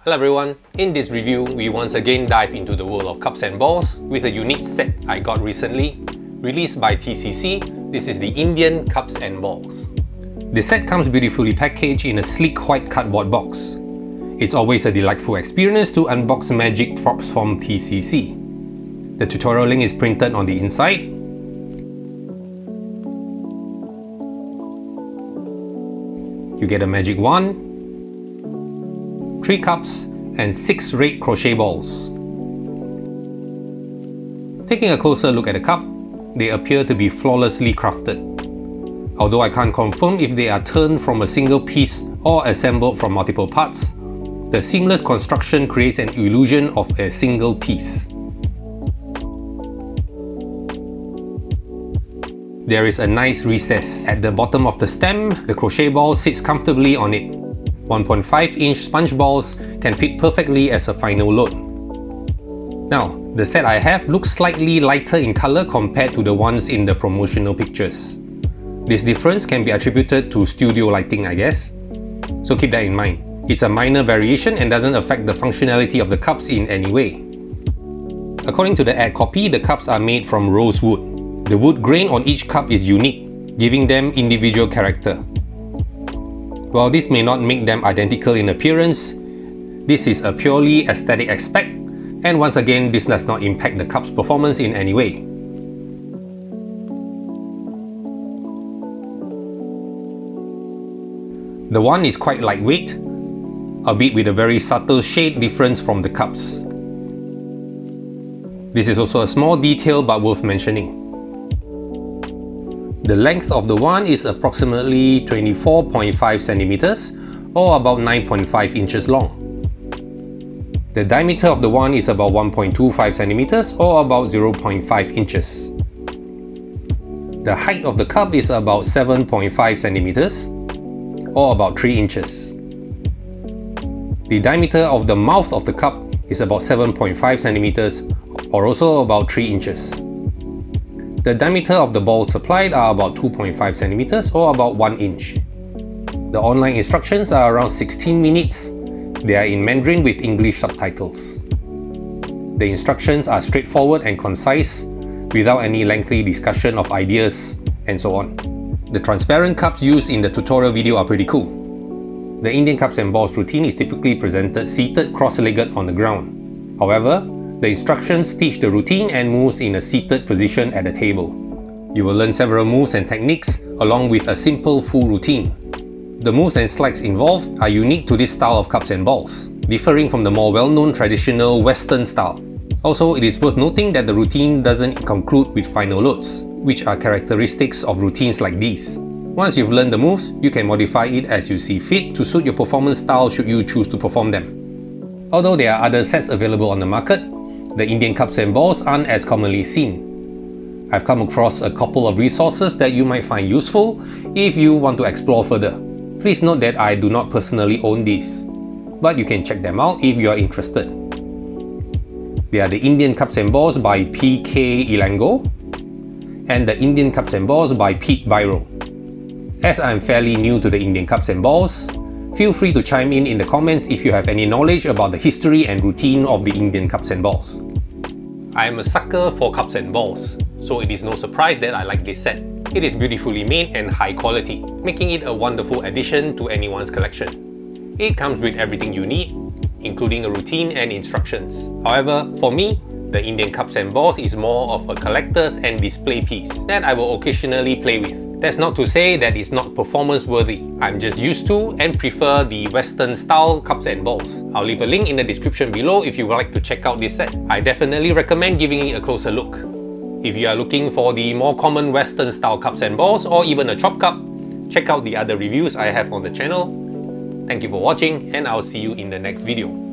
Hello everyone, in this review we once again dive into the world of cups and balls with a unique set I got recently. Released by TCC, this is the Indian Cups and Balls. The set comes beautifully packaged in a sleek white cardboard box. It's always a delightful experience to unbox magic props from TCC. The tutorial link is printed on the inside. You get a magic wand, 3 cups and 6 red crochet balls. Taking a closer look at the cup, they appear to be flawlessly crafted. Although I can't confirm if they are turned from a single piece or assembled from multiple parts, the seamless construction creates an illusion of a single piece. There is a nice recess at the bottom of the stem. The crochet ball sits comfortably on it. 1.5-inch sponge balls can fit perfectly as a final load. Now, the set I have looks slightly lighter in color compared to the ones in the promotional pictures. This difference can be attributed to studio lighting, I guess. So keep that in mind. It's a minor variation and doesn't affect the functionality of the cups in any way. According to the ad copy, the cups are made from rosewood. The wood grain on each cup is unique, giving them individual character. While this may not make them identical in appearance, this is a purely aesthetic aspect, and once again, this does not impact the cup's performance in any way. The wand is quite lightweight, albeit with a very subtle shade difference from the cups. This is also a small detail but worth mentioning. The length of the wand is approximately 24.5 centimeters or about 9.5 inches long. The diameter of the wand is about 1.25 centimeters or about 0.5 inches. The height of the cup is about 7.5 centimeters or about 3 inches. The diameter of the mouth of the cup is about 7.5 centimeters or also about 3 inches. The diameter of the balls supplied are about 2.5 centimeters or about 1 inch. The online instructions are around 16 minutes. They are in Mandarin with English subtitles. The instructions are straightforward and concise, without any lengthy discussion of ideas and so on. The transparent cups used in the tutorial video are pretty cool. The Indian Cups and Balls routine is typically presented seated cross-legged on the ground. However, the instructions teach the routine and moves in a seated position at the table. You will learn several moves and techniques along with a simple full routine. The moves and slides involved are unique to this style of cups and balls, differing from the more well-known traditional Western style. Also, it is worth noting that the routine doesn't conclude with final loads, which are characteristics of routines like these. Once you've learned the moves, you can modify it as you see fit to suit your performance style should you choose to perform them. Although there are other sets available on the market, the Indian Cups and Balls aren't as commonly seen. I've come across a couple of resources that you might find useful if you want to explore further. Please note that I do not personally own these, but you can check them out if you are interested. They are the Indian Cups and Balls by PK Ilango and the Indian Cups and Balls by Pete Biro. As I am fairly new to the Indian Cups and Balls, feel free to chime in the comments if you have any knowledge about the history and routine of the Indian Cups and Balls. I am a sucker for cups and balls, so it is no surprise that I like this set. It is beautifully made and high quality, making it a wonderful addition to anyone's collection. It comes with everything you need, including a routine and instructions. However, for me, the Indian Cups and Balls is more of a collector's and display piece that I will occasionally play with. That's not to say that it's not performance worthy. I'm just used to and prefer the Western style cups and balls. I'll leave a link in the description below if you would like to check out this set. I definitely recommend giving it a closer look. If you are looking for the more common Western style cups and balls or even a chop cup, check out the other reviews I have on the channel. Thank you for watching and I'll see you in the next video.